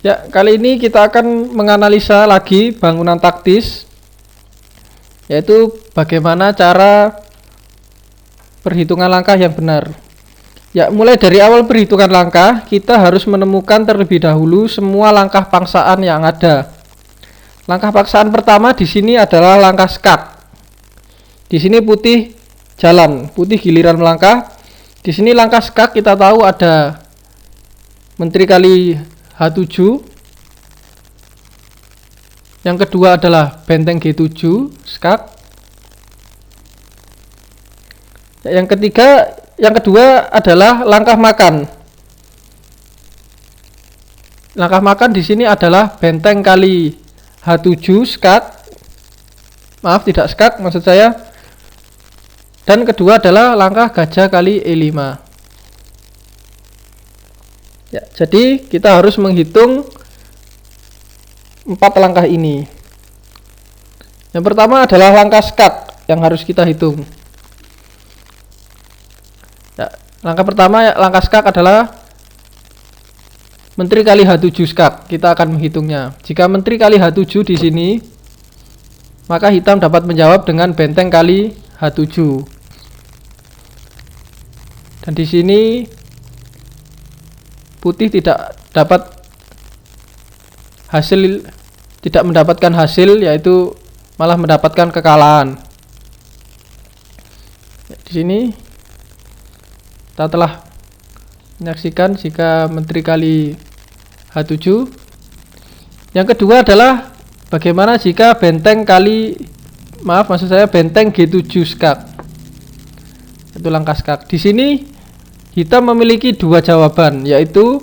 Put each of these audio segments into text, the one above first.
Ya, kali ini kita akan menganalisa lagi bangunan taktis, yaitu bagaimana cara perhitungan langkah yang benar. Ya, mulai dari awal perhitungan langkah, kita harus menemukan terlebih dahulu semua langkah pangsaan yang ada. Langkah paksaan pertama di sini adalah langkah skak. Di sini putih jalan, putih giliran melangkah. Di sini langkah skak kita tahu ada menteri kali H7. Yang kedua adalah benteng G7 skak. Yang kedua adalah langkah makan. Langkah makan di sini adalah benteng kali H7 skak. Maaf, tidak skak maksud saya. Dan kedua adalah langkah gajah kali E5. Ya, jadi kita harus menghitung 4 langkah ini. Yang pertama adalah langkah skak yang harus kita hitung. Ya, langkah pertama langkah skak adalah menteri kali H7 skak. Kita akan menghitungnya. Jika menteri kali H7 di sini, maka hitam dapat menjawab dengan benteng kali H7. Dan di sini putih tidak mendapatkan hasil, yaitu malah mendapatkan kekalahan. Di sini kita telah menyaksikan jika menteri kali H7. Yang kedua adalah bagaimana jika benteng G7 skak. Itu langkah skak. Di sini hitam memiliki 2 jawaban, yaitu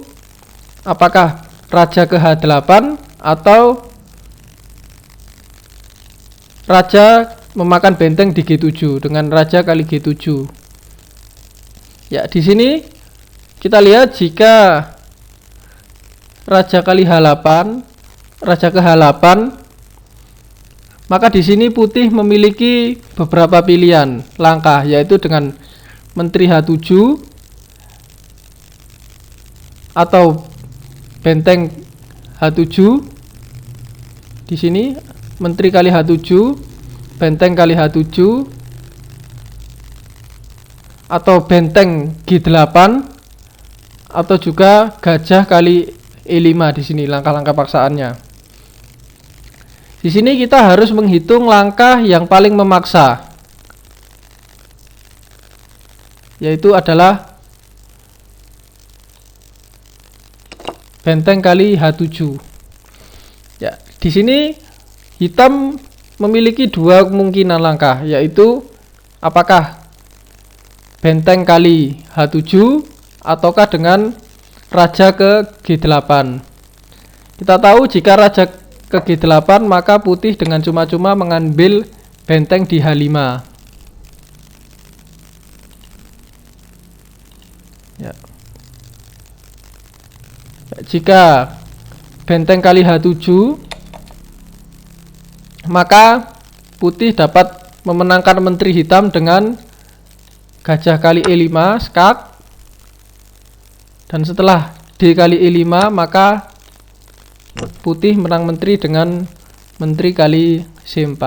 apakah raja ke H8 atau raja memakan benteng di G7 dengan raja kali G7. Ya, di sini kita lihat jika raja kali H8, raja ke H8, maka di sini putih memiliki beberapa pilihan langkah, yaitu dengan menteri H7 atau benteng H7. Di sini menteri kali H7, benteng kali H7, atau benteng G8, atau juga gajah kali E5. Di sini langkah-langkah paksaannya. Di sini kita harus menghitung langkah yang paling memaksa, yaitu adalah benteng kali H7. Ya, di sini hitam memiliki 2 kemungkinan langkah, yaitu apakah benteng kali H7 ataukah dengan raja ke G8. Kita tahu jika raja ke G8, maka putih dengan cuma-cuma mengambil benteng di H5. Ya. Jika benteng kali H7, maka putih dapat memenangkan menteri hitam dengan gajah kali E5 skak. Dan setelah D kali E5, maka putih menang menteri dengan menteri kali C4.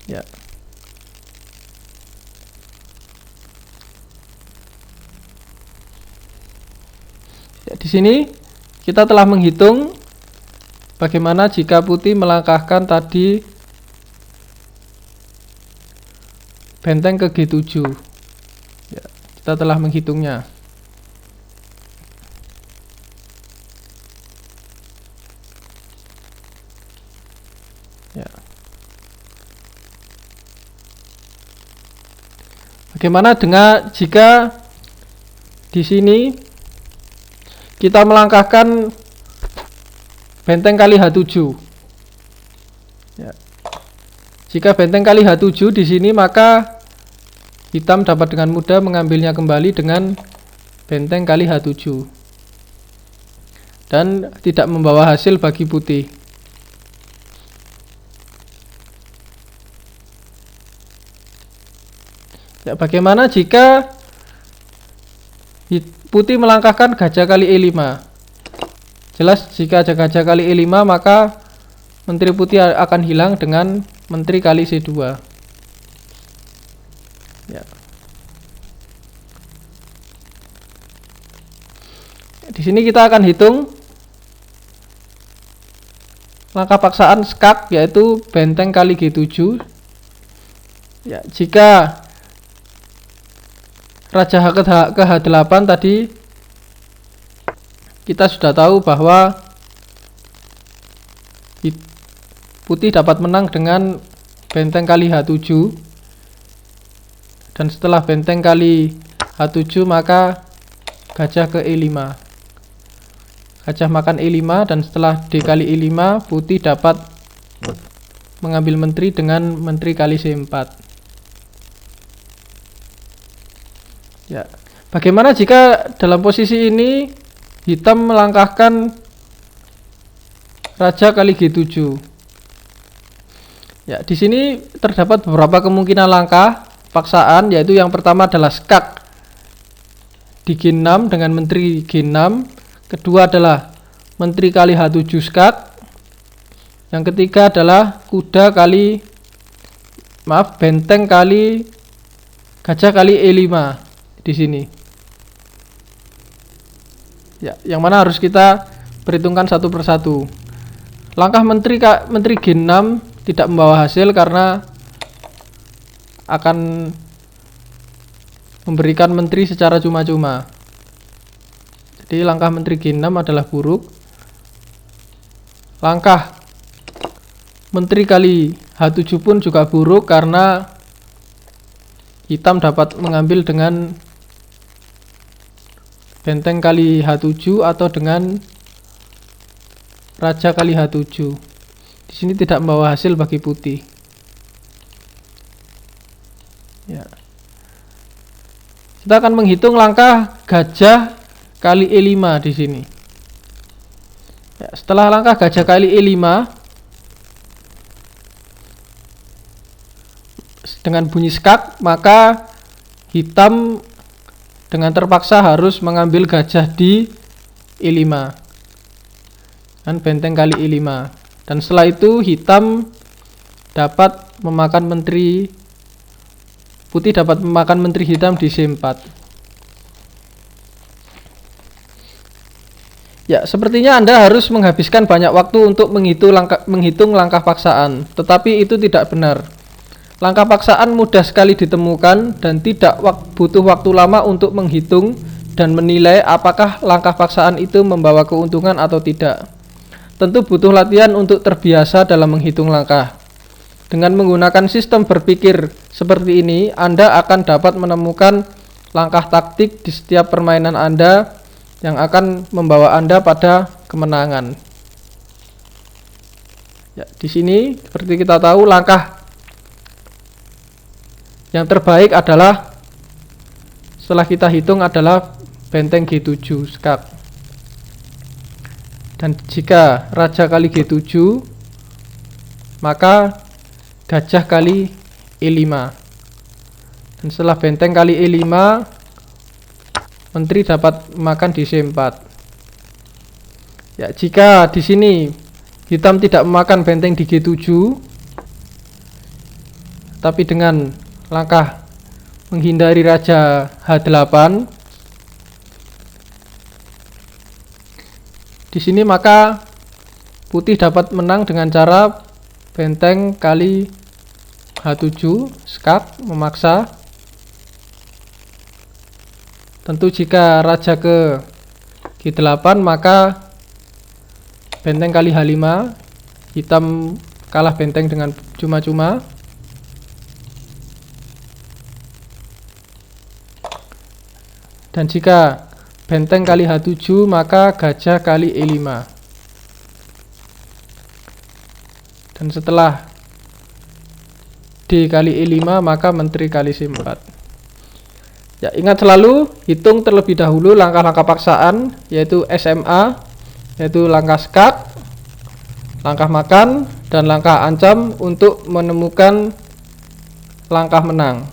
Ya. Di sini kita telah menghitung bagaimana jika putih melangkahkan tadi benteng ke G7. Ya, kita telah menghitungnya. Ya. Bagaimana dengan jika di sini kita melangkahkan benteng kali H7. Ya. Jika benteng kali H7 di sini, maka hitam dapat dengan mudah mengambilnya kembali dengan benteng kali H7 dan tidak membawa hasil bagi putih. Ya, bagaimana jika Putih melangkahkan gajah kali E5. Jelas jika ada gajah kali E5 maka menteri putih akan hilang dengan menteri kali C2. Ya. Di sini kita akan hitung langkah paksaan skak, yaitu benteng kali G7. Ya, jika Raja H ke H8 tadi kita sudah tahu bahwa putih dapat menang dengan benteng kali H7, dan setelah benteng kali H7 maka gajah ke E5. Gajah makan E5, dan setelah D kali E5 putih dapat mengambil menteri dengan menteri kali C4. Ya, bagaimana jika dalam posisi ini hitam melangkahkan raja kali G7? Ya, di sini terdapat beberapa kemungkinan langkah paksaan, yaitu yang pertama adalah skak di G6 dengan menteri G6. Kedua adalah menteri kali H7 skak. Yang ketiga adalah benteng kali gajah kali E5 di sini. Ya, yang mana harus kita perhitungkan satu persatu. Langkah menteri G6 tidak membawa hasil karena akan memberikan menteri secara cuma-cuma. Jadi langkah menteri G6 adalah buruk. Langkah menteri kali H7 pun juga buruk karena hitam dapat mengambil dengan benteng kali H7 atau dengan raja kali H7. Di sini tidak membawa hasil bagi putih. Ya. Kita akan menghitung langkah gajah kali E5 di sini. Ya, setelah langkah gajah kali E5 dengan bunyi skak, maka hitam dengan terpaksa harus mengambil gajah di E5 dan benteng kali E5. Dan setelah itu hitam dapat memakan menteri putih, dapat memakan menteri hitam di C4. Ya, sepertinya Anda harus menghabiskan banyak waktu untuk menghitung langkah paksaan, tetapi itu tidak benar. Langkah paksaan mudah sekali ditemukan dan tidak butuh waktu lama untuk menghitung dan menilai apakah langkah paksaan itu membawa keuntungan atau tidak. Tentu butuh latihan untuk terbiasa dalam menghitung langkah. Dengan menggunakan sistem berpikir seperti ini, Anda akan dapat menemukan langkah taktik di setiap permainan Anda yang akan membawa Anda pada kemenangan. Ya, di sini seperti kita tahu langkah yang terbaik adalah setelah kita hitung adalah benteng G7 skak. Dan jika raja kali G7 maka gajah kali E5. Dan setelah benteng kali E5 menteri dapat makan di C4. Ya, jika di sini hitam tidak memakan benteng di G7 tapi dengan langkah menghindari raja H8 di sini, maka putih dapat menang dengan cara benteng kali H7 skak memaksa. Tentu jika raja ke G8 maka benteng kali H5, hitam kalah benteng dengan cuma-cuma. Dan jika benteng kali H7 maka gajah kali E5. Dan setelah D kali E5 maka menteri kali C4. Ya, ingat selalu hitung terlebih dahulu langkah-langkah paksaan, yaitu SMA, yaitu langkah skak, langkah makan, dan langkah ancam untuk menemukan langkah menang.